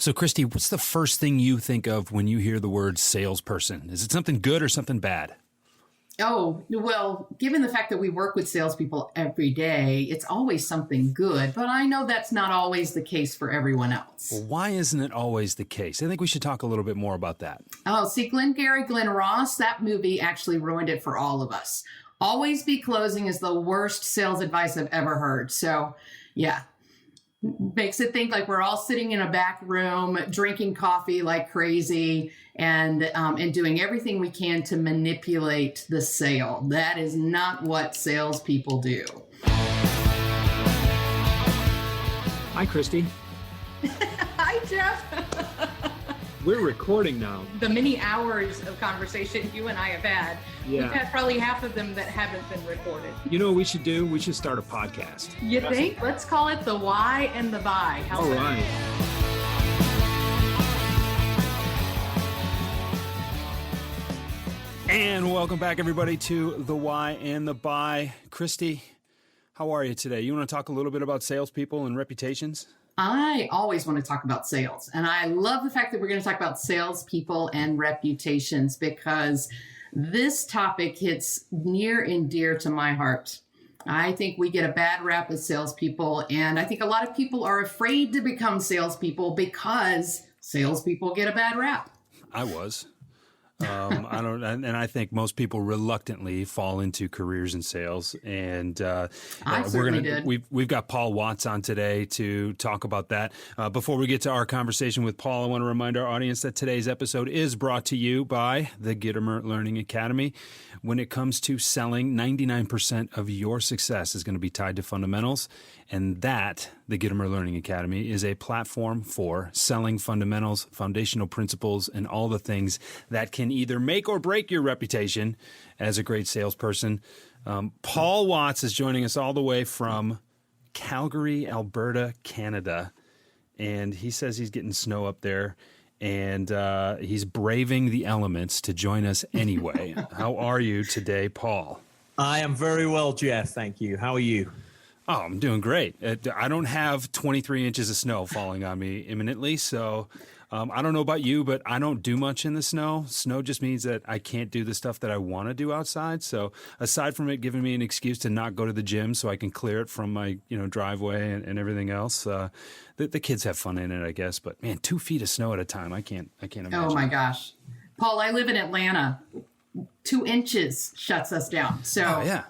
So, Christie, what's the first thing you think of when you hear the word salesperson? Is it something good or something bad? Oh, well, given the fact that we work with salespeople every day, it's always something good. But I know that's not always the case for everyone else. Well, why isn't it always the case? I think we should talk a little bit more about that. Oh, see, Glenn Ross, that movie actually ruined it for all of us. Always be closing is the worst sales advice I've ever heard. So, yeah. Makes it think like we're all sitting in a back room, drinking coffee like crazy, and doing everything we can to manipulate the sale. That is not what salespeople do. Hi, Christie. Hi, Jeff. We're recording now. The many hours of conversation you and I have had, Yeah. we've had probably half of them that haven't been recorded. You know what we should do? We should start a podcast. You think? Let's call it the why and the buy. How's All that? right. And welcome back, everybody, to The Why and the Buy. Christie, how are you today? You want to talk a little bit about salespeople and reputations? I always want to talk about sales. And I love the fact that we're going to talk about salespeople and reputations because this topic hits near and dear to my heart. I think we get a bad rap as salespeople, and I think a lot of people are afraid to become salespeople because salespeople get a bad rap. I was. I think most people reluctantly fall into careers in sales, and I certainly did. We've got Paul Watts on today to talk about that. Before we get to our conversation with Paul, I want to remind our audience that today's episode is brought to you by the Gittimer Learning Academy. When it comes to selling, 99% of your success is going to be tied to fundamentals, and that, the Gittimer Learning Academy, is a platform for selling fundamentals, foundational principles, and all the things that can either make or break your reputation as a great salesperson. Paul Watts is joining us all the way from Calgary, Alberta, Canada, and he says he's getting snow up there. And he's braving the elements to join us anyway. How are you today, Paul? I am very well, Jeff. Thank you. How are you? Oh, I'm doing great. I don't have 23 inches of snow falling on me imminently, so I don't know about you, but I don't do much in the snow. Snow just means that I can't do the stuff that I want to do outside. So aside from it giving me an excuse to not go to the gym so I can clear it from my driveway and everything else, the kids have fun in it, I guess. But man, 2 feet of snow at a time, I can't imagine. Oh my gosh. Paul, I live in Atlanta. 2 inches shuts us down. So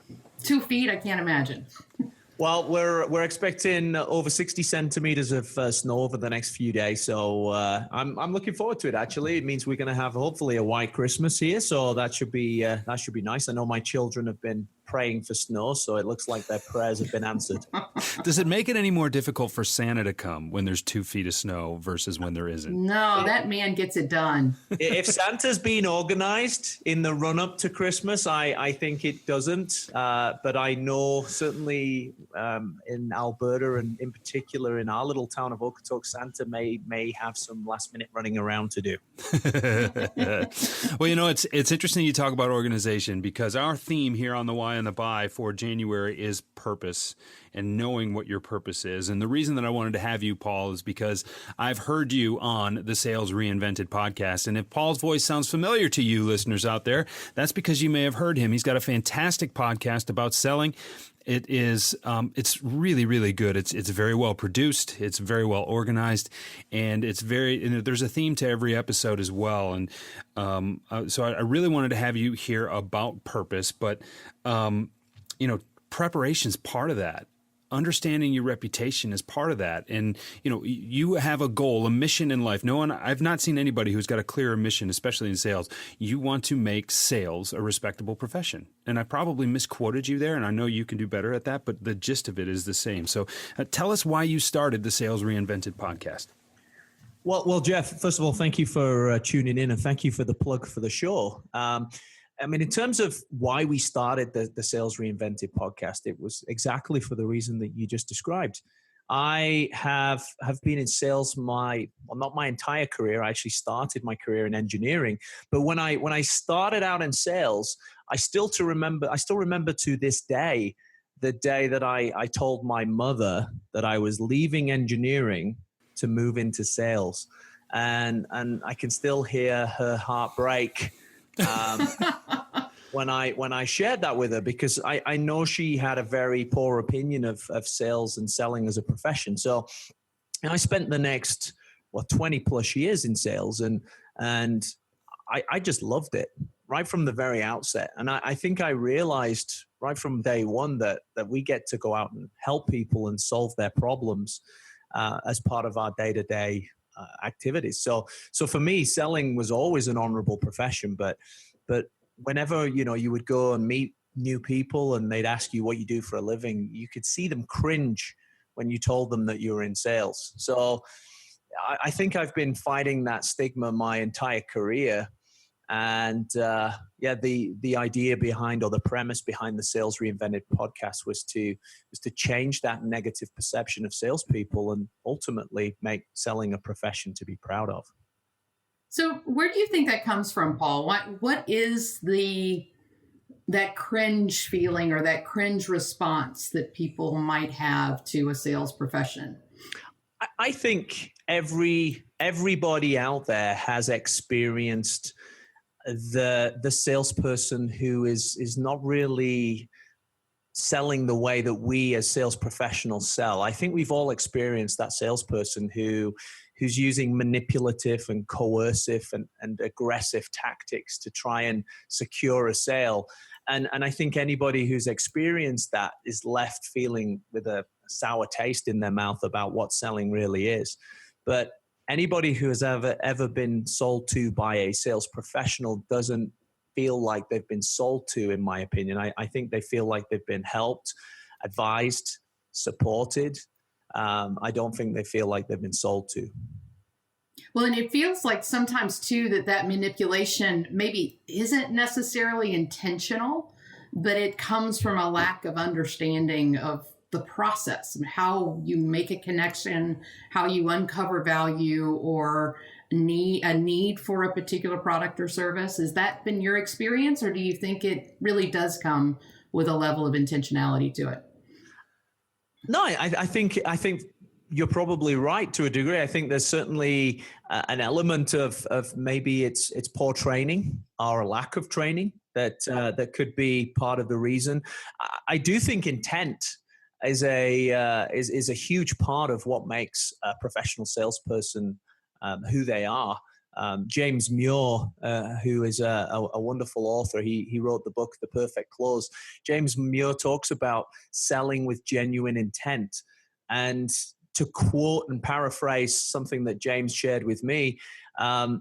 2 feet, I can't imagine. Well, we're expecting over 60 centimeters of snow over the next few days, so I'm looking forward to it. Actually, it means we're going to have hopefully a white Christmas here, so that should be nice. I know my children have been praying for snow, so it looks like their prayers have been answered. Does it make it any more difficult for Santa to come when there's 2 feet of snow versus when there isn't? No, that man gets it done. If Santa's been organized in the run-up to Christmas, I think it doesn't. But I know certainly in Alberta and in particular in our little town of Okotoks, Santa may have some last-minute running around to do. Well, it's interesting you talk about organization because our theme here on the Why and the Buy for January is purpose and knowing what your purpose is. And the reason that I wanted to have you, Paul, is because I've heard you on the Sales Reinvented podcast. And if Paul's voice sounds familiar to you listeners out there, that's because you may have heard him. He's got a fantastic podcast about selling. It is, it's really, really good. It's very well produced. It's very well organized, and there's a theme to every episode as well. And so I really wanted to have you hear about purpose, but preparation is part of that. Understanding your reputation is part of that. And, you have a goal, a mission in life. I've not seen anybody who's got a clearer mission, especially in sales. You want to make sales a respectable profession. And I probably misquoted you there, and I know you can do better at that, but the gist of it is the same. So tell us why you started the Sales Reinvented podcast. Well, Jeff, first of all, thank you for tuning in, and thank you for the plug for the show. In terms of why we started the Sales Reinvented podcast, it was exactly for the reason that you just described. I have been in sales not my entire career. I actually started my career in engineering. But when I started out in sales, I still remember to this day, the day that I told my mother that I was leaving engineering to move into sales. And I can still hear her heart break when I shared that with her, because I know she had a very poor opinion of sales and selling as a profession. So I spent the next 20 plus years in sales, and I just loved it right from the very outset. And I think I realized right from day one that we get to go out and help people and solve their problems as part of our day-to-day activities. So for me, selling was always an honorable profession, but whenever, you would go and meet new people and they'd ask you what you do for a living, you could see them cringe when you told them that you were in sales. So I think I've been fighting that stigma my entire career. And the idea behind, or the premise behind the Sales Reinvented podcast was to change that negative perception of salespeople and ultimately make selling a profession to be proud of. So where do you think that comes from, Paul? What is that cringe feeling or that cringe response that people might have to a sales profession? I think everybody out there has experienced the salesperson who is not really selling the way that we as sales professionals sell. I think we've all experienced that salesperson who's using manipulative and coercive and aggressive tactics to try and secure a sale. And I think anybody who's experienced that is left feeling with a sour taste in their mouth about what selling really is. But anybody who has ever been sold to by a sales professional doesn't feel like they've been sold to, in my opinion. I think they feel like they've been helped, advised, supported. I don't think they feel like they've been sold to. Well, and it feels like sometimes too that manipulation maybe isn't necessarily intentional, but it comes from a lack of understanding of the process and how you make a connection, how you uncover value or a need for a particular product or service. Has that been your experience, or do you think it really does come with a level of intentionality to it? No, I think you're probably right to a degree. I think there's certainly an element of maybe it's poor training or a lack of training that could be part of the reason. I do think intent is a huge part of what makes a professional salesperson who they are. James Muir, who is a wonderful author, he wrote the book The Perfect Close. James Muir talks about selling with genuine intent. And to quote and paraphrase something that James shared with me, I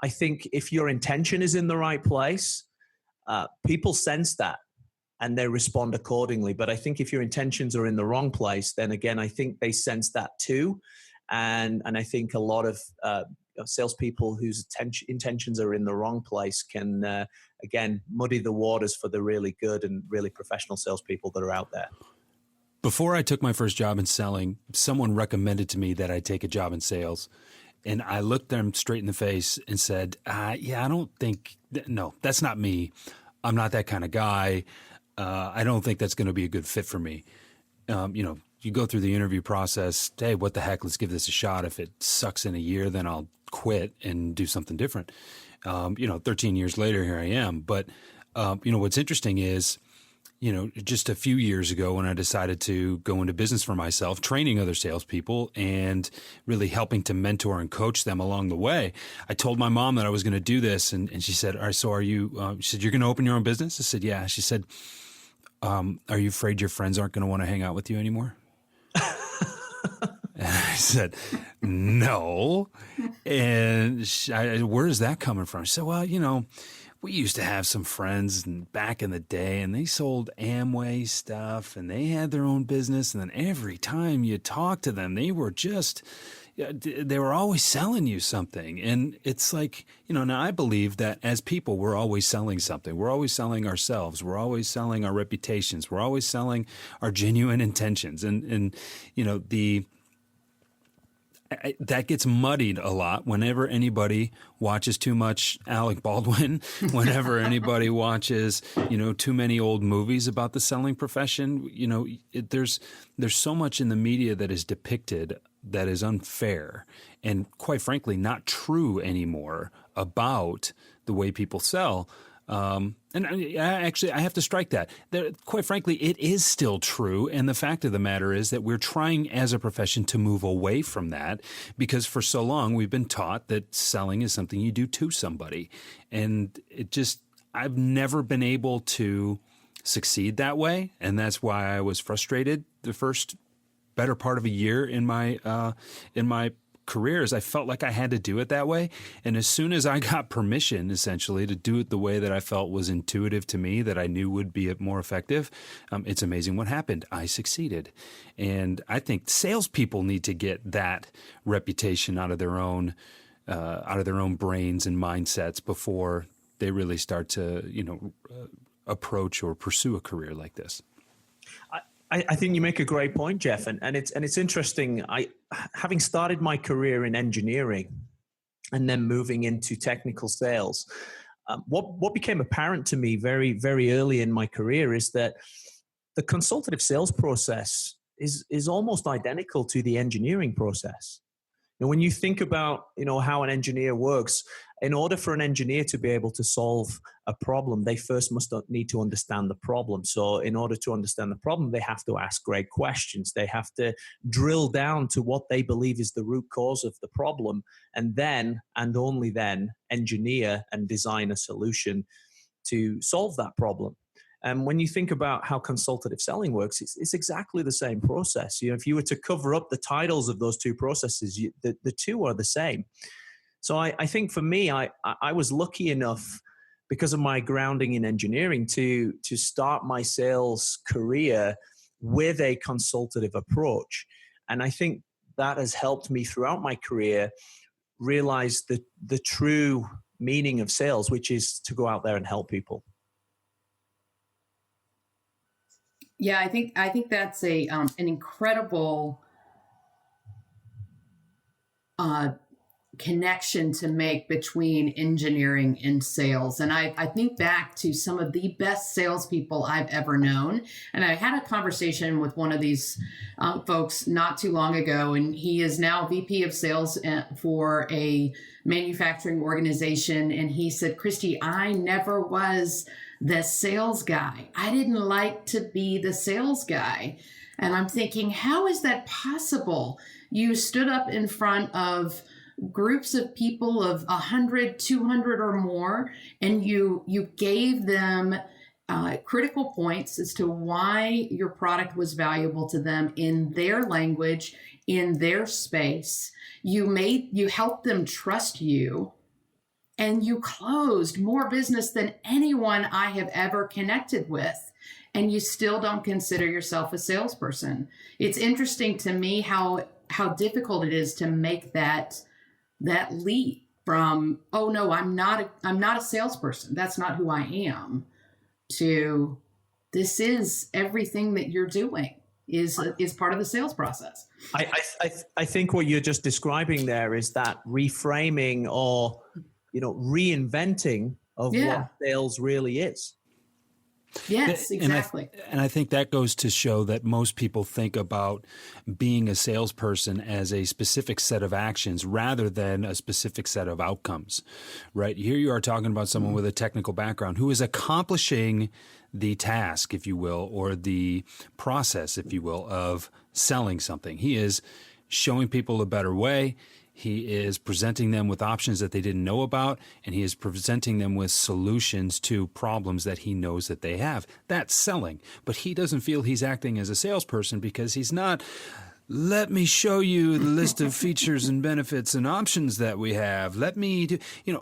think if your intention is in the right place, people sense that and they respond accordingly. But I think if your intentions are in the wrong place, then again, I think they sense that too. And I think a lot of salespeople whose intentions are in the wrong place can, again, muddy the waters for the really good and really professional salespeople that are out there. Before I took my first job in selling, someone recommended to me that I take a job in sales. And I looked them straight in the face and said, I don't think, no, that's not me. I'm not that kind of guy. I don't think that's going to be a good fit for me. You go through the interview process. Hey, what the heck? Let's give this a shot. If it sucks in a year, then I'll quit and do something different. 13 years later, here I am. But, what's interesting is, just a few years ago when I decided to go into business for myself, training other salespeople and really helping to mentor and coach them along the way, I told my mom that I was going to do this. And she said, all right, so are you, she said, you're going to open your own business? I said, yeah. She said, are you afraid your friends aren't going to want to hang out with you anymore? And I said, no. And where is that coming from? She said, well, we used to have some friends back in the day, and they sold Amway stuff, and they had their own business. And then every time you talk to them, they were always selling you something. And it's like, now I believe that as people, we're always selling something. We're always selling ourselves. We're always selling our reputations. We're always selling our genuine intentions. And that gets muddied a lot whenever anybody watches too much Alec Baldwin, whenever anybody watches, too many old movies about the selling profession. There's so much in the media that is depicted that is unfair and, quite frankly, not true anymore about the way people sell. And I have to strike that. Quite frankly, it is still true. And the fact of the matter is that we're trying as a profession to move away from that, because for so long we've been taught that selling is something you do to somebody. And I've never been able to succeed that way. And that's why I was frustrated the first better part of a year in my career, is I felt like I had to do it that way. And as soon as I got permission, essentially, to do it the way that I felt was intuitive to me, that I knew would be more effective, it's amazing what happened. I succeeded. And I think salespeople need to get that reputation out of their own brains and mindsets before they really start to, approach or pursue a career like this. I think you make a great point, Jeff, and it's interesting. Having started my career in engineering and then moving into technical sales, what became apparent to me very, very early in my career is that the consultative sales process is almost identical to the engineering process. When you think about how an engineer works, in order for an engineer to be able to solve a problem, they first must need to understand the problem. So in order to understand the problem, they have to ask great questions. They have to drill down to what they believe is the root cause of the problem, and then, and only then, engineer and design a solution to solve that problem. And when you think about how consultative selling works, it's exactly the same process. If you were to cover up the titles of those two processes, the two are the same. So I think for me, I was lucky enough, because of my grounding in engineering, to start my sales career with a consultative approach. And I think that has helped me throughout my career realize the true meaning of sales, which is to go out there and help people. Yeah, I think that's an incredible connection to make between engineering and sales. And I think back to some of the best salespeople I've ever known. And I had a conversation with one of these folks not too long ago, and he is now VP of sales for a manufacturing organization. And he said, Christie, I never was the sales guy. I didn't like to be the sales guy. And I'm thinking, how is that possible? You stood up in front of groups of people of 100, 200 or more, and you gave them critical points as to why your product was valuable to them in their language, in their space. You helped them trust you, and you closed more business than anyone I have ever connected with. And you still don't consider yourself a salesperson. It's interesting to me how difficult it is to make that leap from, oh no, I'm not a salesperson, that's not who I am, to this is everything that you're doing is part of the sales process. I think what you're just describing there is that reframing or reinventing of what sales really is. Yes, exactly. And I think that goes to show that most people think about being a salesperson as a specific set of actions rather than a specific set of outcomes, right? Here you are talking about someone with a technical background who is accomplishing the task, if you will, or the process, if you will, of selling something. He is showing people a better way. He is presenting them with options that they didn't know about, and he is presenting them with solutions to problems that he knows that they have. That's selling. But he doesn't feel he's acting as a salesperson because he's not, let me show you the list of features and benefits and options that we have. Let me do,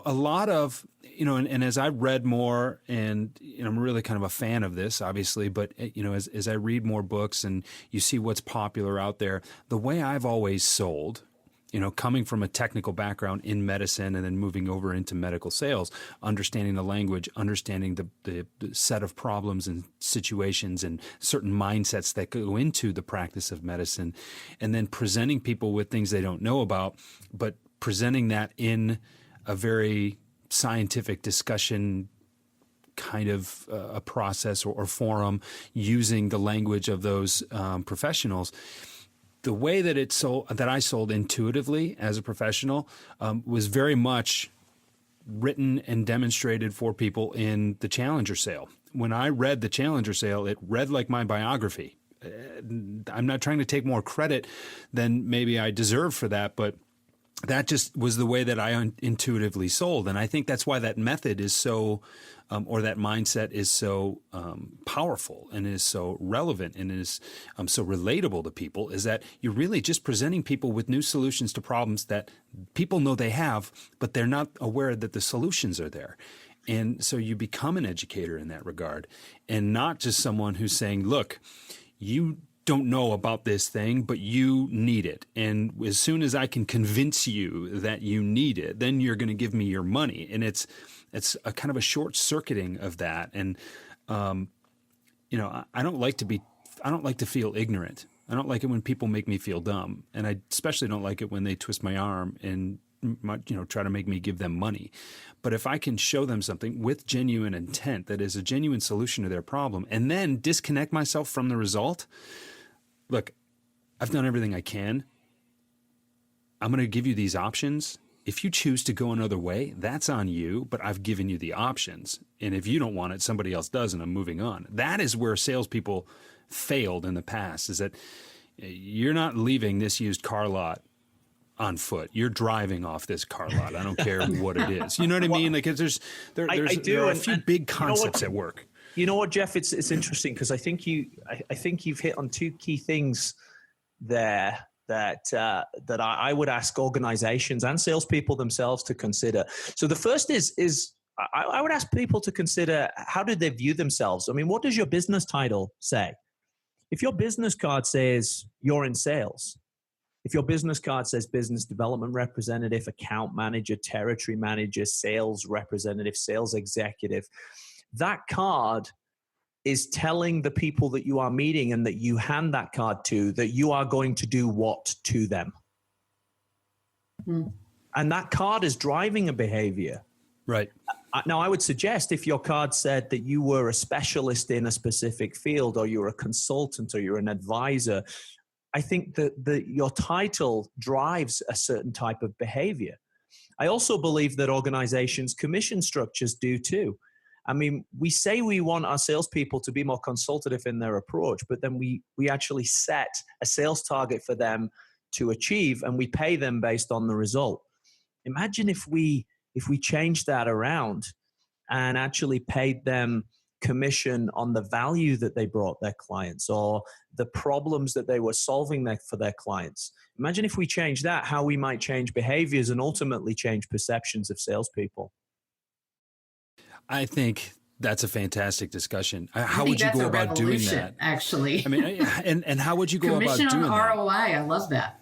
a lot of, and as I read more, and I'm really kind of a fan of this, obviously, but, as I read more books and you see what's popular out there, the way I've always sold, coming from a technical background in medicine and then moving over into medical sales, understanding the language, understanding the set of problems and situations and certain mindsets that go into the practice of medicine, and then presenting people with things they don't know about, but presenting that in a very scientific discussion kind of a process or forum using the language of those professionals. the way that I sold intuitively as a professional was very much written and demonstrated for people in the Challenger sale. When I read the Challenger sale, it read like my biography. I'm not trying to take more credit than maybe I deserve for that, but that just was the way that I intuitively sold. And I think that's why that method is so, or that mindset is so powerful and is so relevant and is so relatable to people, is that you're really just presenting people with new solutions to problems that people know they have, but they're not aware that the solutions are there. And so you become an educator in that regard, and not just someone who's saying, look, you don't know about this thing, but you need it. And as soon as I can convince you that you need it, then you're going to give me your money. And it's a kind of a short circuiting of that. And, I don't like to feel ignorant. I don't like it when people make me feel dumb. And I especially don't like it when they twist my arm and, try to make me give them money. But if I can show them something with genuine intent that is a genuine solution to their problem, and then disconnect myself from the result, look, I've done everything I can. I'm going to give you these options. If you choose to go another way, that's on you, but I've given you the options. And if you don't want it, somebody else does, and I'm moving on. That is where salespeople failed in the past, is that you're not leaving this used car lot on foot. You're driving off this car lot. I don't care what it is. You know what I mean? Like there are a few big concepts at work. You know what, Jeff? It's interesting because I think you've hit on two key things there that I would ask organizations and salespeople themselves to consider. So the first is I would ask people to consider, how do they view themselves? I mean, what does your business title say? If your business card says you're in sales, if your business card says business development representative, account manager, territory manager, sales representative, sales executive, that card is telling the people that you are meeting and that you hand that card to that you are going to do what to them. Mm. And that card is driving a behavior. Right. Now, I would suggest if your card said that you were a specialist in a specific field, or you're a consultant, or you're an advisor, I think that your title drives a certain type of behavior. I also believe that organizations' commission structures do too. I mean, we say we want our salespeople to be more consultative in their approach, but then we actually set a sales target for them to achieve, and we pay them based on the result. Imagine if we changed that around and actually paid them commission on the value that they brought their clients or the problems that they were solving for their clients. Imagine if we change that, how we might change behaviors and ultimately change perceptions of salespeople. I think that's a fantastic discussion. How would you go about doing that? Actually, I mean, and how would you go about doing that? Commission on ROI. I love that.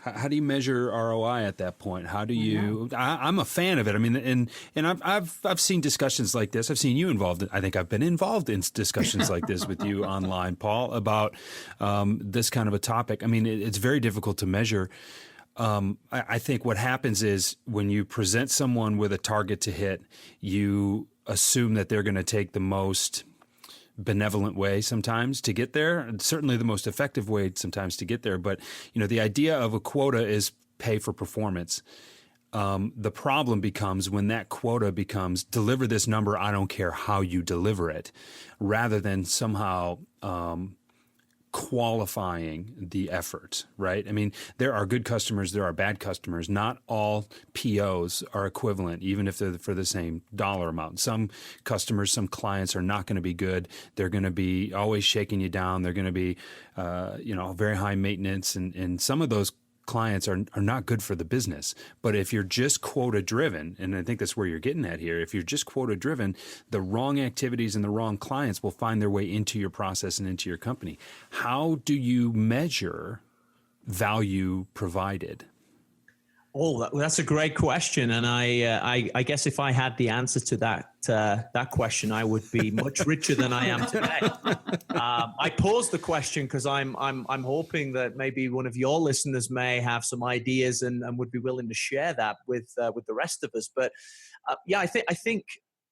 How do you measure ROI at that point? How do you? I'm a fan of it. I mean, and I've seen discussions like this. I've seen you involved. I think I've been involved in discussions like this with you online, Paul, about this kind of a topic. I mean, it's very difficult to measure. I think what happens is when you present someone with a target to hit, you assume that they're going to take the most benevolent way sometimes to get there, and certainly the most effective way sometimes to get there. But, the idea of a quota is pay for performance. The problem becomes when that quota becomes deliver this number, I don't care how you deliver it, rather than somehow qualifying the effort, right? I mean, there are good customers, there are bad customers. Not all POs are equivalent, even if they're for the same dollar amount. Some customers, some clients are not going to be good. They're going to be always shaking you down. They're going to be, very high maintenance. And some of those clients are not good for the business. But if you're just quota driven, and I think that's where you're getting at here, if you're just quota driven, the wrong activities and the wrong clients will find their way into your process and into your company. How do you measure value provided? Oh, that's a great question, and I guess if I had the answer to that question, I would be much richer than I am today. I posed the question because I'm hoping that maybe one of your listeners may have some ideas and would be willing to share that with the rest of us. But I think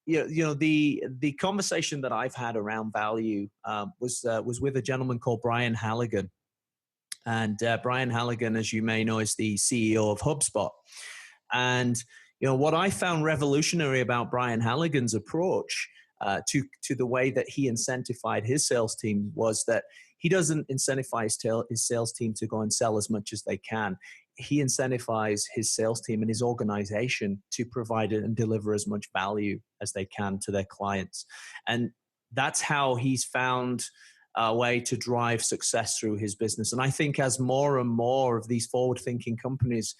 the conversation that I've had around value was with a gentleman called Brian Halligan. And Brian Halligan, as you may know, is the CEO of HubSpot. And what I found revolutionary about Brian Halligan's approach to the way that he incentivized his sales team was that he doesn't incentivize his sales team to go and sell as much as they can. He incentivizes his sales team and his organization to provide and deliver as much value as they can to their clients. And that's how he's found a way to drive success through his business. And I think as more and more of these forward-thinking companies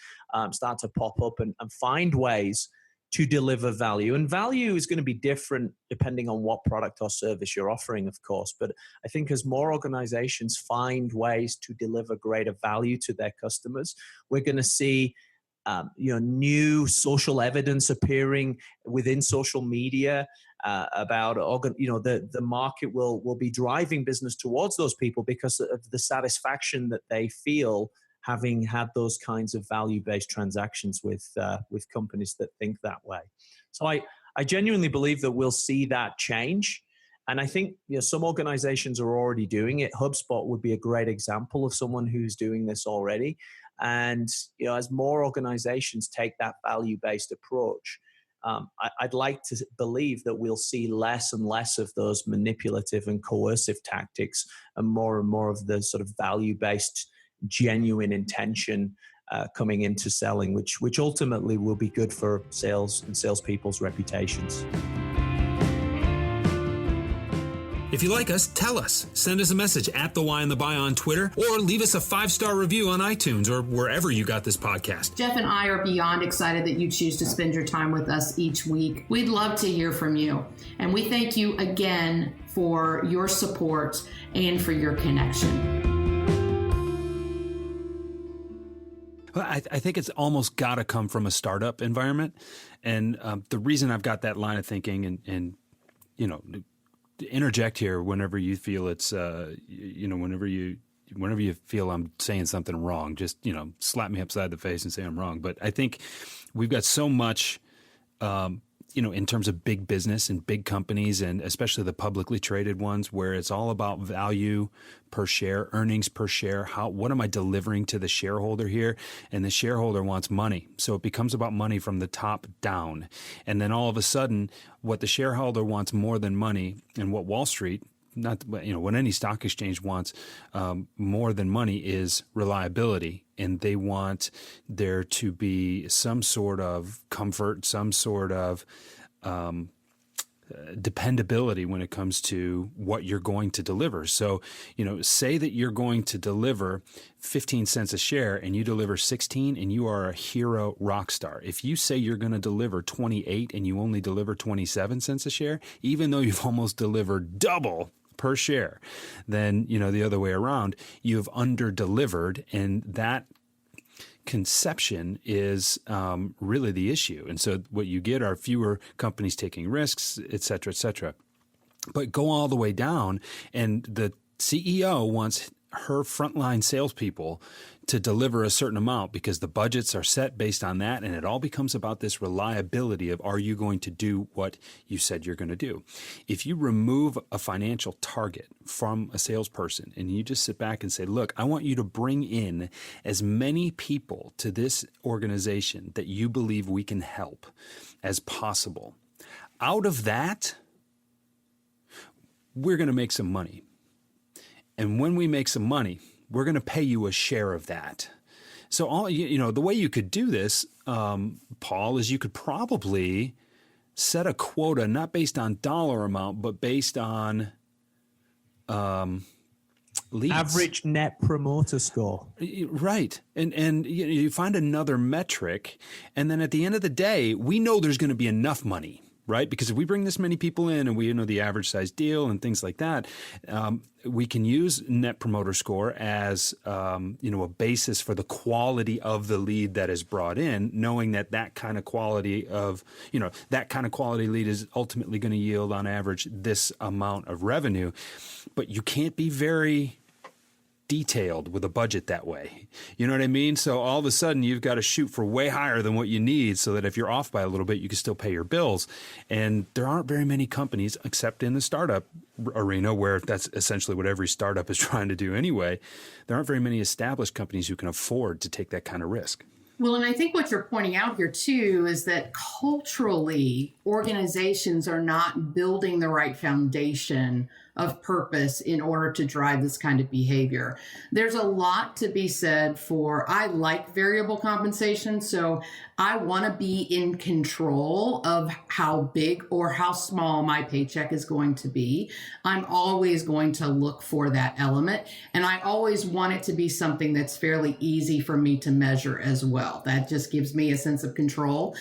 start to pop up and find ways to deliver value, and value is going to be different depending on what product or service you're offering, of course. But I think as more organizations find ways to deliver greater value to their customers, we're going to see new social evidence appearing within social media about the market will be driving business towards those people because of the satisfaction that they feel having had those kinds of value-based transactions with companies that think that way. So I genuinely believe that we'll see that change. And I think some organizations are already doing it. HubSpot would be a great example of someone who's doing this already. And as more organizations take that value-based approach, I'd like to believe that we'll see less and less of those manipulative and coercive tactics and more of the sort of value-based genuine intention coming into selling, which ultimately will be good for sales and salespeople's reputations. If you like us, tell us. Send us a message at The Why and the Buy on Twitter, or leave us a 5-star review on iTunes or wherever you got this podcast. Jeff and I are beyond excited that you choose to spend your time with us each week. We'd love to hear from you. And we thank you again for your support and for your connection. Well, I think it's almost got to come from a startup environment. And the reason I've got that line of thinking and interject here whenever you feel it's, whenever you feel I'm saying something wrong, just, slap me upside the face and say I'm wrong. But I think we've got so much, in terms of big business and big companies, and especially the publicly traded ones, where it's all about value per share, earnings per share. What am I delivering to the shareholder here? And the shareholder wants money. So it becomes about money from the top down. And then all of a sudden, what the shareholder wants more than money, and what Wall Street, what any stock exchange wants more than money, is reliability. And they want there to be some sort of comfort, some sort of dependability when it comes to what you're going to deliver. So, say that you're going to deliver 15 cents a share and you deliver 16 and you are a hero rock star. If you say you're going to deliver 28 and you only deliver 27 cents a share, even though you've almost delivered double per share, then, the other way around, you've under-delivered, and that conception is really the issue. And so what you get are fewer companies taking risks, et cetera, et cetera. But go all the way down, and the CEO wants her frontline salespeople to deliver a certain amount because the budgets are set based on that. And it all becomes about this reliability of, are you going to do what you said you're going to do? If you remove a financial target from a salesperson and you just sit back and say, look, I want you to bring in as many people to this organization that you believe we can help as possible. Out of that, we're going to make some money. And when we make some money, we're going to pay you a share of that. So the way you could do this, Paul, is you could probably set a quota not based on dollar amount, but based on leads. Average net promoter score. Right. And you find another metric, and then at the end of the day, we know there's going to be enough money. Right? Because if we bring this many people in and we know the average size deal and things like that, we can use net promoter score as, a basis for the quality of the lead that is brought in, knowing that kind of quality lead is ultimately going to yield on average this amount of revenue. But you can't be very detailed with a budget that way. You know what I mean? So all of a sudden you've got to shoot for way higher than what you need so that if you're off by a little bit, you can still pay your bills. And there aren't very many companies, except in the startup arena, where that's essentially what every startup is trying to do anyway. There aren't very many established companies who can afford to take that kind of risk. Well, and I think what you're pointing out here too is that culturally, organizations are not building the right foundation of purpose in order to drive this kind of behavior. There's a lot to be said for, I like variable compensation, so I want to be in control of how big or how small my paycheck is going to be. I'm always going to look for that element, and I always want it to be something that's fairly easy for me to measure as well. That just gives me a sense of control.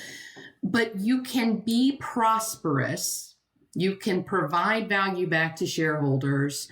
But you can be prosperous. You can provide value back to shareholders,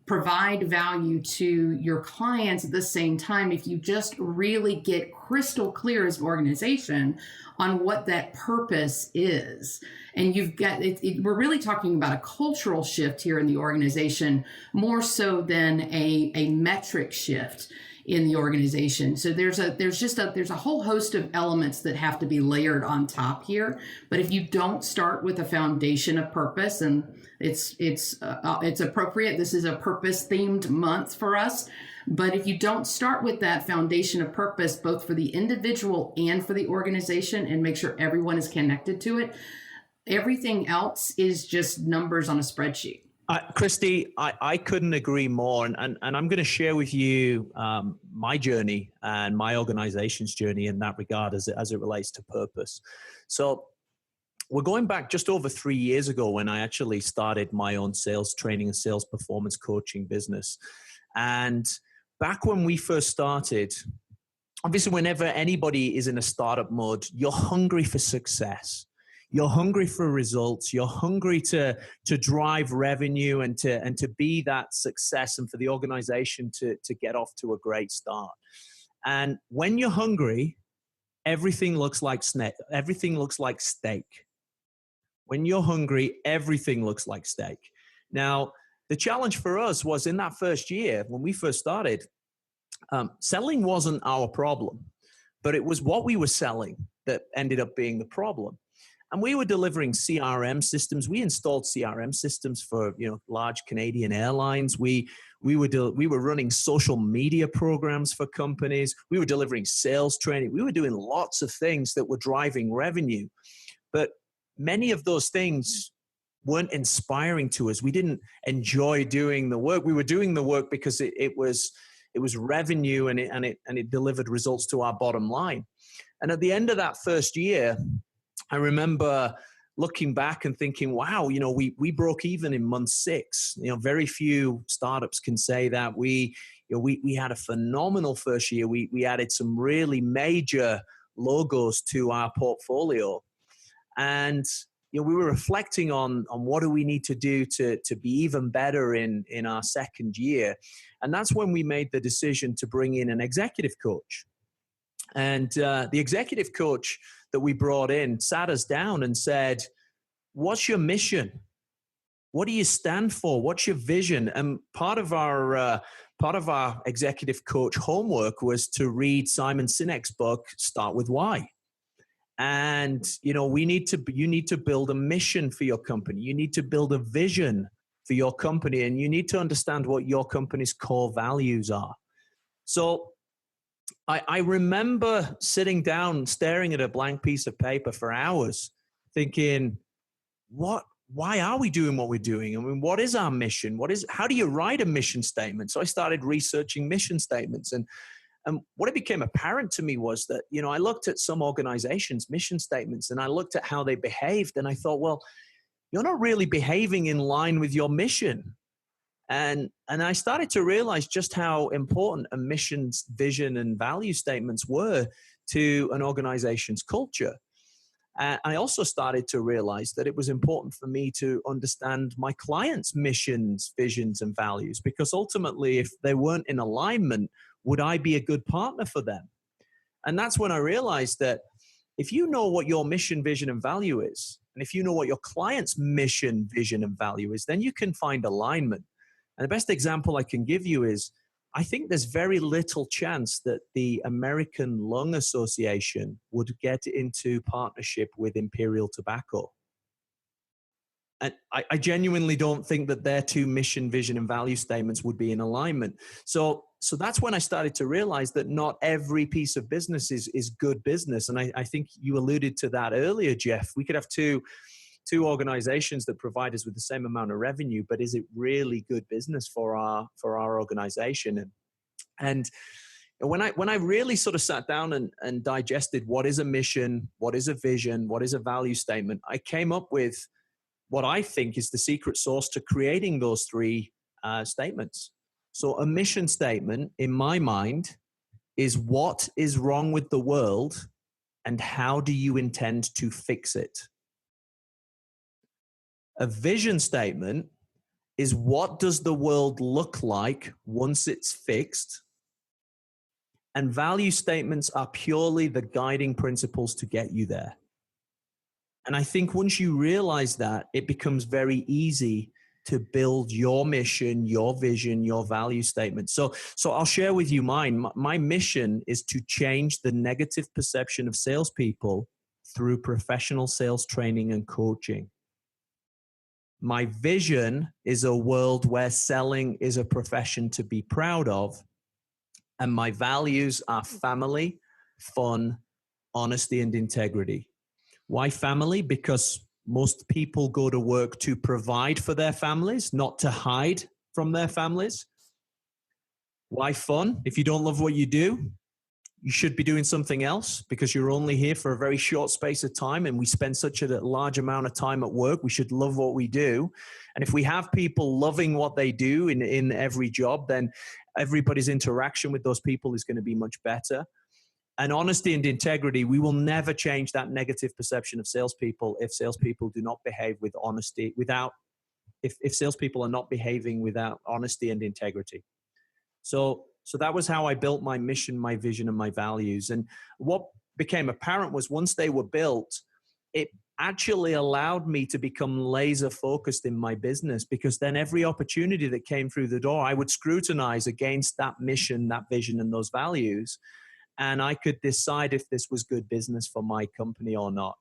provide value to your clients at the same time if you just really get crystal clear as an organization on what that purpose is. And you've got, we're really talking about a cultural shift here in the organization, more so than a metric shift in the organization. So there's a whole host of elements that have to be layered on top here. But if you don't start with a foundation of purpose, and it's appropriate, this is a purpose themed month for us. But if you don't start with that foundation of purpose, both for the individual and for the organization, and make sure everyone is connected to it, everything else is just numbers on a spreadsheet. Christie, I couldn't agree more. And I'm going to share with you my journey and my organization's journey in that regard as it relates to purpose. So we're going back just over 3 years ago when I actually started my own sales training and sales performance coaching business. And back when we first started, obviously whenever anybody is in a startup mode, you're hungry for success. You're hungry for results. You're hungry to drive revenue and to be that success, and for the organization to get off to a great start. And when you're hungry, everything looks like steak. When you're hungry, everything looks like steak. Now, the challenge for us was in that first year when we first started, selling wasn't our problem, but it was what we were selling that ended up being the problem. And we were delivering CRM systems. We installed CRM systems for large Canadian airlines. We were running social media programs for companies. We were delivering sales training. We were doing lots of things that were driving revenue. But many of those things weren't inspiring to us. We didn't enjoy doing the work. We were doing the work because it was revenue and it delivered results to our bottom line. And at the end of that first year, I remember looking back and thinking, wow, we broke even in month 6. Very few startups can say that. We had a phenomenal first year. We added some really major logos to our portfolio. And we were reflecting on what do we need to do to be even better in our second year. And that's when we made the decision to bring in an executive coach. And the executive coach that we brought in sat us down and said, what's your mission? What do you stand for? What's your vision? And part of our executive coach homework was to read Simon Sinek's book, Start With Why. And, you need to build a mission for your company. You need to build a vision for your company, and you need to understand what your company's core values are. So I remember sitting down, staring at a blank piece of paper for hours, thinking, why are we doing what we're doing? I mean, what is our mission? How do you write a mission statement? So I started researching mission statements, and what it became apparent to me was that, I looked at some organizations' mission statements, and I looked at how they behaved, and I thought, well, you're not really behaving in line with your mission. And I started to realize just how important a mission's vision and value statements were to an organization's culture. I also started to realize that it was important for me to understand my clients' missions, visions, and values, because ultimately, if they weren't in alignment, would I be a good partner for them? And that's when I realized that if you know what your mission, vision, and value is, and if you know what your client's mission, vision, and value is, then you can find alignment. And the best example I can give you is I think there's very little chance that the American Lung Association would get into partnership with Imperial Tobacco. And I genuinely don't think that their two mission, vision, and value statements would be in alignment. So that's when I started to realize that not every piece of business is good business. And I think you alluded to that earlier, Jeff. We could have two organizations that provide us with the same amount of revenue, but is it really good business for our organization? And when I really sort of sat down and digested what is a mission, what is a vision, what is a value statement, I came up with what I think is the secret sauce to creating those three statements. So a mission statement, in my mind, is what is wrong with the world and how do you intend to fix it? A vision statement is what does the world look like once it's fixed? And value statements are purely the guiding principles to get you there. And I think once you realize that, it becomes very easy to build your mission, your vision, your value statement. So I'll share with you mine. My mission is to change the negative perception of salespeople through professional sales training and coaching. My vision is a world where selling is a profession to be proud of. And my values are family, fun, honesty, and integrity. Why family? Because most people go to work to provide for their families, not to hide from their families. Why fun? If you don't love what you do, you should be doing something else because you're only here for a very short space of time and we spend such a large amount of time at work. We should love what we do. And if we have people loving what they do in every job, then everybody's interaction with those people is going to be much better. And honesty and integrity, we will never change that negative perception of salespeople if salespeople do not behave with honesty, if salespeople are not behaving without honesty and integrity. So that was how I built my mission, my vision, and my values. And what became apparent was once they were built, it actually allowed me to become laser focused in my business because then every opportunity that came through the door, I would scrutinize against that mission, that vision, and those values. And I could decide if this was good business for my company or not.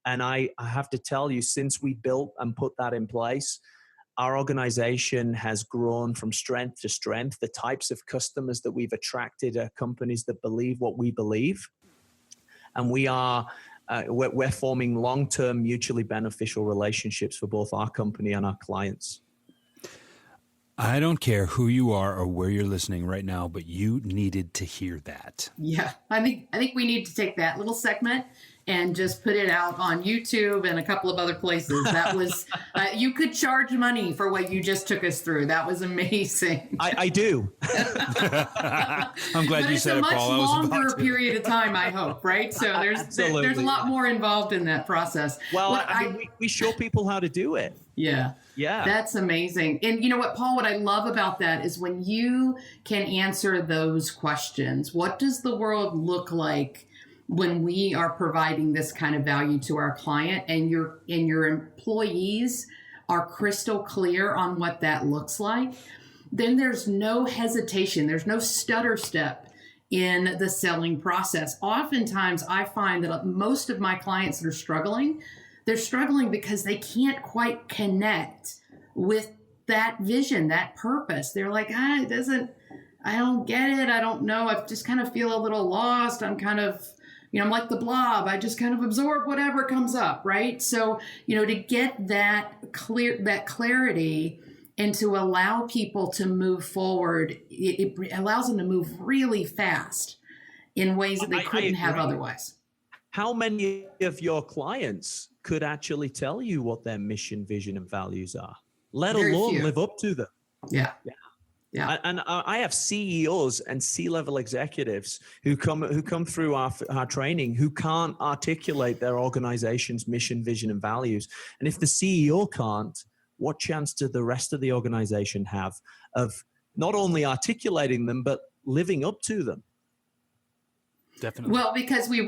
And I have to tell you, since we built and put that in place, our organization has grown from strength to strength. The types of customers that we've attracted are companies that believe what we believe. And we're forming long-term mutually beneficial relationships for both our company and our clients. I don't care who you are or where you're listening right now, but you needed to hear that. Yeah, I think we need to take that little segment and just put it out on YouTube and a couple of other places. That was, you could charge money for what you just took us through. That was amazing. I do. I'm glad you said it, Paul. But it's a much longer period of time, I hope, right? So there's a lot more involved in that process. Well, I mean, we show people how to do it. Yeah. Yeah. That's amazing. And you know what, Paul, what I love about that is when you can answer those questions, what does the world look like when we are providing this kind of value to our client and your employees are crystal clear on what that looks like, then there's no hesitation. There's no stutter step in the selling process. Oftentimes I find that most of my clients that are struggling, they're struggling because they can't quite connect with that vision, that purpose. They're like, I don't get it. I don't know. I just kind of feel a little lost. I'm kind of, I'm like the blob. I just kind of absorb whatever comes up, right? So, to get that clarity and to allow people to move forward, it allows them to move really fast in ways that they couldn't have otherwise. How many of your clients could actually tell you what their mission, vision, and values are, let alone live up to them? Yeah. And I have CEOs and C-level executives who come through our training who can't articulate their organization's mission, vision, and values. And if the CEO can't, what chance do the rest of the organization have of not only articulating them, but living up to them? Definitely. Well, because we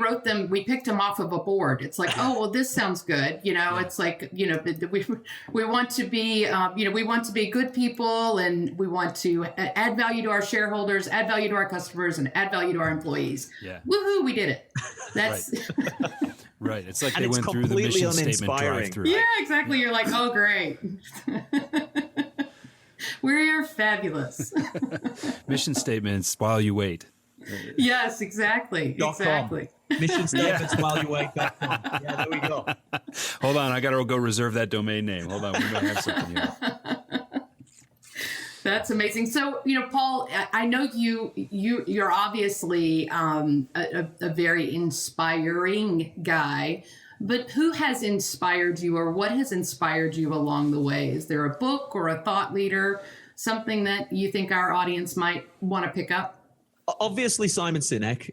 picked them off of a board. It's like, oh, well, this sounds good. It's like, we want to be, we want to be good people, and we want to add value to our shareholders, add value to our customers, and add value to our employees. Yeah. Woohoo, we did it. That's Right. It's like And they it's went through the completely mission statement uninspiring. drive-through. yeah, exactly. You're like, oh, great. We're fabulous. Mission statements while you wait. Yes, exactly. .com. Exactly. Mission statements while you wait.com. Yeah, there we go. Hold on. I got to go reserve that domain name. Hold on. We might have something here. That's amazing. So, Paul, I know you're obviously a very inspiring guy, but who has inspired you, or what has inspired you along the way? Is there a book or a thought leader, something that you think our audience might want to pick up? Obviously, Simon Sinek,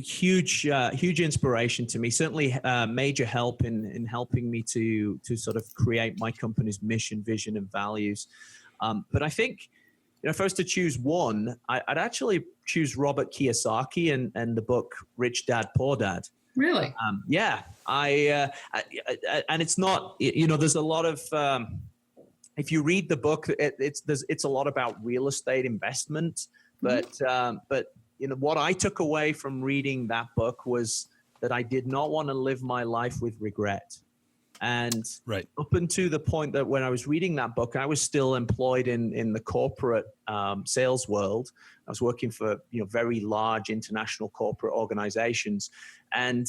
huge inspiration to me. Certainly, major help in helping me to sort of create my company's mission, vision, and values. But I think, if I was to choose one, I'd actually choose Robert Kiyosaki and the book Rich Dad, Poor Dad. Really? And it's not, there's a lot of, if you read the book, it's a lot about real estate investment. But what I took away from reading that book was that I did not want to live my life with regret. And up until the point that when I was reading that book, I was still employed in the corporate sales world. I was working for very large international corporate organizations, and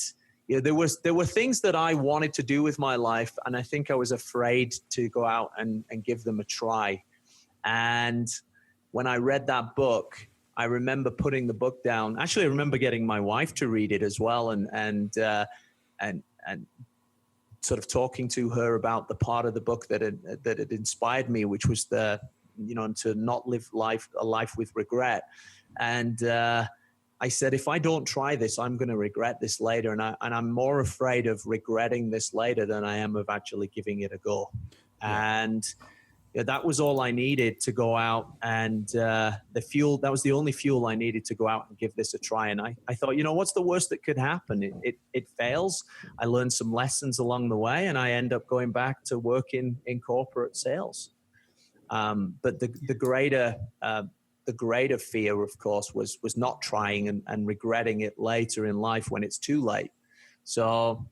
there were things that I wanted to do with my life, and I think I was afraid to go out and give them a try. And when I read that book, I remember putting the book down. Actually, I remember getting my wife to read it as well, and sort of talking to her about the part of the book that had inspired me, which was to not live a life with regret. And I said, if I don't try this, I'm going to regret this later, and I'm more afraid of regretting this later than I am of actually giving it a go. Yeah. And that was all I needed to go out, and that was the only fuel I needed to go out and give this a try. And I thought, what's the worst that could happen? It fails. I learned some lessons along the way, and I end up going back to work in corporate sales. But the greater fear, of course, was not trying and regretting it later in life when it's too late. So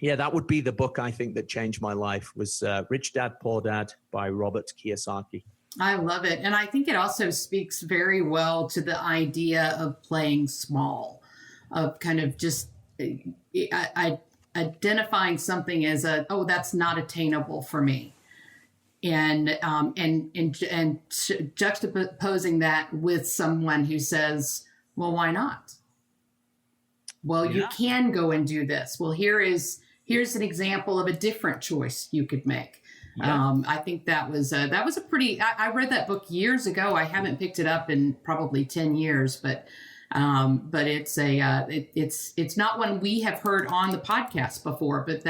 yeah, that would be the book I think that changed my life, was Rich Dad, Poor Dad by Robert Kiyosaki. I love it. And I think it also speaks very well to the idea of playing small, of kind of just identifying something as that's not attainable for me. And juxtaposing that with someone who says, well, why not? Well, you can go and do this. Well, here's an example of a different choice you could make. Yeah. I think that was a pretty. I read that book years ago. I haven't picked it up in probably 10 years, but it's not one we have heard on the podcast before. But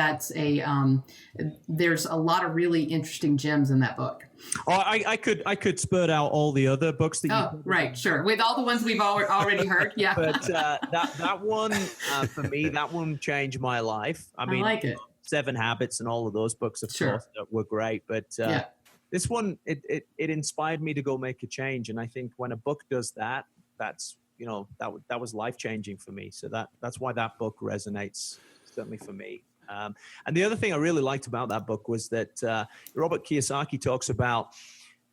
there's a lot of really interesting gems in that book. Oh, I could spurt out all the other books that you. Oh, right, sure. With all the ones we've already heard, yeah. But that one for me, that one changed my life. I mean, like it. 7 Habits and all of those books, of course, were great. But this one, it inspired me to go make a change. And I think when a book does that, that's that was life changing for me. So that's why that book resonates certainly for me. And the other thing I really liked about that book was that Robert Kiyosaki talks about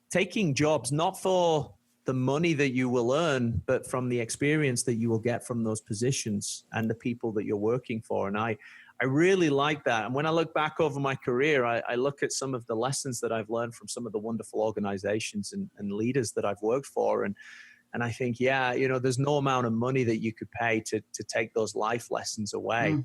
taking jobs not for the money that you will earn, but from the experience that you will get from those positions and the people that you're working for. And I really like that. And when I look back over my career, I look at some of the lessons that I've learned from some of the wonderful organizations and leaders that I've worked for. And I think, there's no amount of money that you could pay to take those life lessons away.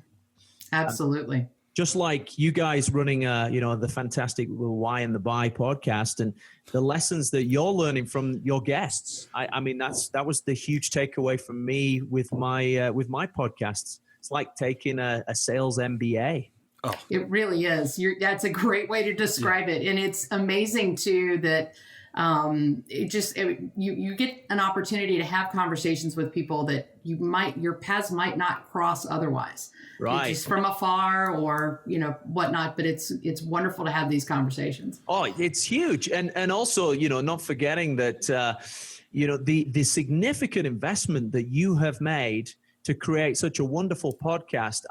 Absolutely. Just like you guys running, the fantastic Why and the Buy podcast, and the lessons that you're learning from your guests. I mean, that was the huge takeaway from me with my podcasts. It's like taking a sales MBA. Oh, it really is. That's a great way to describe it, and it's amazing too that You get an opportunity to have conversations with people that your paths might not cross otherwise, right? Just from afar or whatnot. But it's wonderful to have these conversations. Oh, it's huge, and also not forgetting that the significant investment that you have made to create such a wonderful podcast.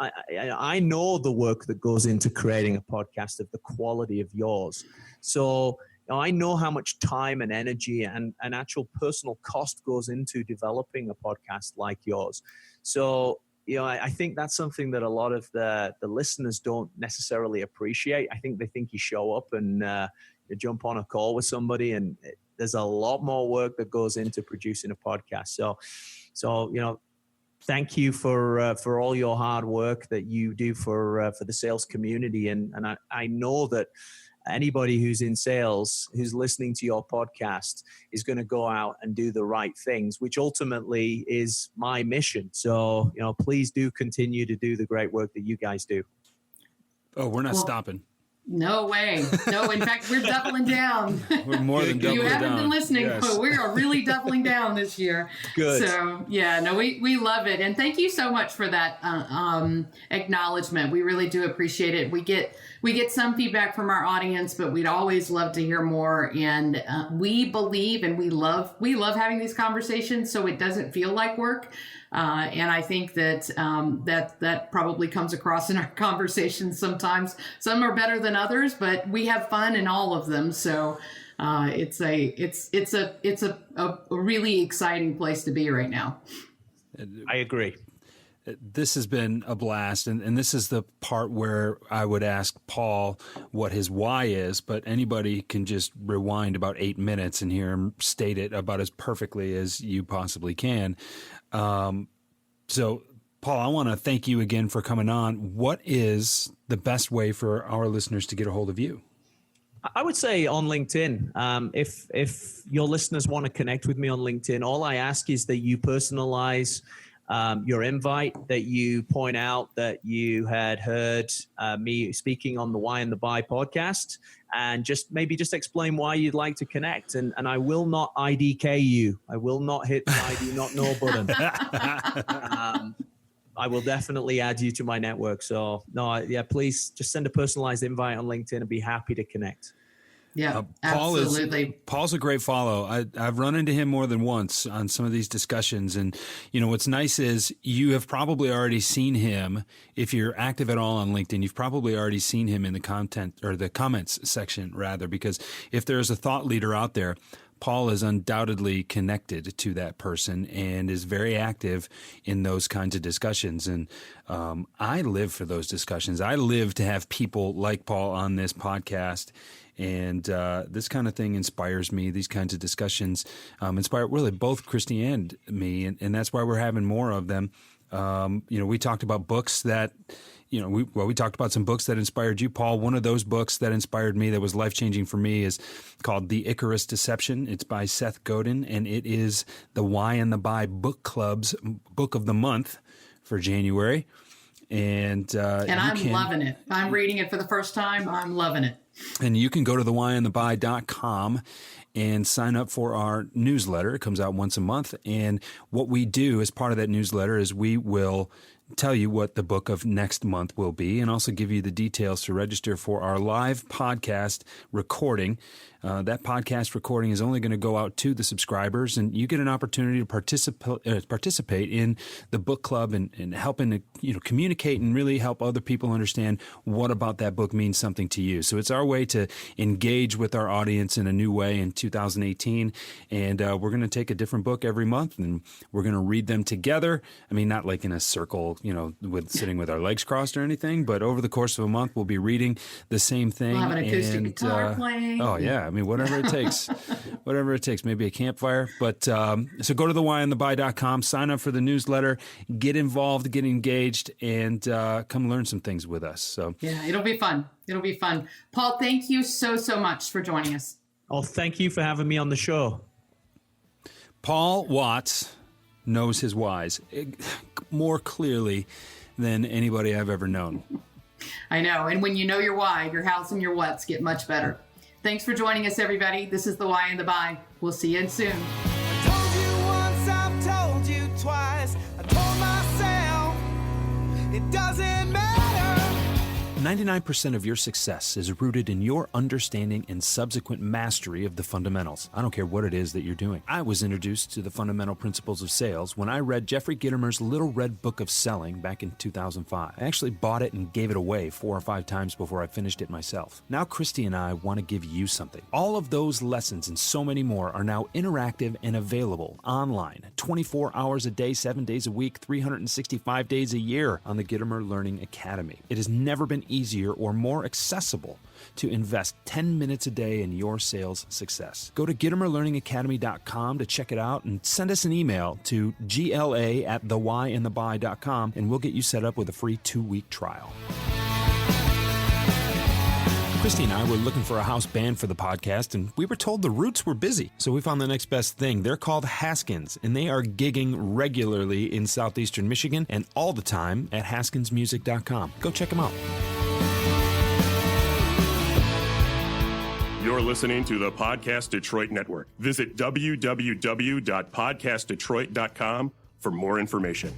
I know the work that goes into creating a podcast of the quality of yours. So I know how much time and energy and actual personal cost goes into developing a podcast like yours. So, I think that's something that a lot of the listeners don't necessarily appreciate. I think they think you show up and you jump on a call with somebody, and there's a lot more work that goes into producing a podcast. So thank you for all your hard work that you do for the sales community. And I know that anybody who's in sales, who's listening to your podcast, is going to go out and do the right things, which ultimately is my mission. So, please do continue to do the great work that you guys do. Oh, we're not stopping. No way. No, in fact, we're doubling down. We're more than doubling down. You haven't been listening, yes. But we are really doubling down this year. Good. So, we love it. And thank you so much for that acknowledgement. We really do appreciate it. We get some feedback from our audience, but we'd always love to hear more. And we believe and we love having these conversations, so it doesn't feel like work. And I think that that probably comes across in our conversations sometimes. Some are better than others, but we have fun in all of them. So it's a really exciting place to be right now. I agree. This has been a blast, and this is the part where I would ask Paul what his why is, but anybody can just rewind about 8 minutes and hear him state it about as perfectly as you possibly can. So, Paul, I want to thank you again for coming on. What is the best way for our listeners to get a hold of you? I would say on LinkedIn. If your listeners want to connect with me on LinkedIn, all I ask is that you personalize your invite, that you point out that you had heard me speaking on the Why and the Buy podcast, and just explain why you'd like to connect. And I will not IDK you. I will not hit the I do not know button. I will definitely add you to my network. So please just send a personalized invite on LinkedIn and be happy to connect. Yeah, absolutely. Paul's a great follow. I've run into him more than once on some of these discussions. And, what's nice is you have probably already seen him. If you're active at all on LinkedIn, you've probably already seen him in the content or the comments section, rather, because if there's a thought leader out there, Paul is undoubtedly connected to that person and is very active in those kinds of discussions. And I live for those discussions. I live to have people like Paul on this podcast. And this kind of thing inspires me. These kinds of discussions inspire really both Christie and me. And that's why we're having more of them. We talked about books that, we talked about some books that inspired you, Paul. One of those books that inspired me, that was life-changing for me, is called The Icarus Deception. It's by Seth Godin, and it is the Why and the Buy Book Club's book of the month for January. And I'm loving it. I'm reading it for the first time. I'm loving it. And you can go to thewhyandthebuy.com and sign up for our newsletter. It comes out once a month. And what we do as part of that newsletter is we will tell you what the book of next month will be, and also give you the details to register for our live podcast recording. That podcast recording is only going to go out to the subscribers, and you get an opportunity to participate in the book club and helping to communicate and really help other people understand what about that book means something to you. So it's our way to engage with our audience in a new way in 2018, and we're going to take a different book every month, and we're going to read them together. I mean, not like in a circle, sitting with our legs crossed or anything, but over the course of a month, we'll be reading the same thing. We'll have an acoustic guitar playing. Oh, yeah. I mean, whatever it takes, maybe a campfire. But so go to thewhyandthebuy.com, sign up for the newsletter, get involved, get engaged, and come learn some things with us. So yeah, it'll be fun. Paul, thank you so much for joining us. Oh, thank you for having me on the show. Paul Watts knows his whys more clearly than anybody I've ever known. I know. And when you know your why, your hows and your whats get much better. Thanks for joining us, everybody. This is The Why and the Buy. We'll see you soon. I told you once, I've told you twice. I told myself it doesn't matter. 99% of your success is rooted in your understanding and subsequent mastery of the fundamentals. I don't care what it is that you're doing. I was introduced to the fundamental principles of sales when I read Jeffrey Gitomer's Little Red Book of Selling back in 2005. I actually bought it and gave it away 4 or 5 times before I finished it myself. Now Christy and I want to give you something. All of those lessons and so many more are now interactive and available online, 24 hours a day, 7 days a week, 365 days a year on the Gitomer Learning Academy. It has never been easier or more accessible to invest 10 minutes a day in your sales success. Go to GitomerLearningAcademy.com to check it out and send us an email to gla@thewhyandthebuy.com and we'll get you set up with a free 2-week trial. Christy and I were looking for a house band for the podcast, and we were told the Roots were busy. So we found the next best thing. They're called Haskins, and they are gigging regularly in southeastern Michigan and all the time at haskinsmusic.com. Go check them out. You're listening to the Podcast Detroit Network. Visit www.podcastdetroit.com for more information.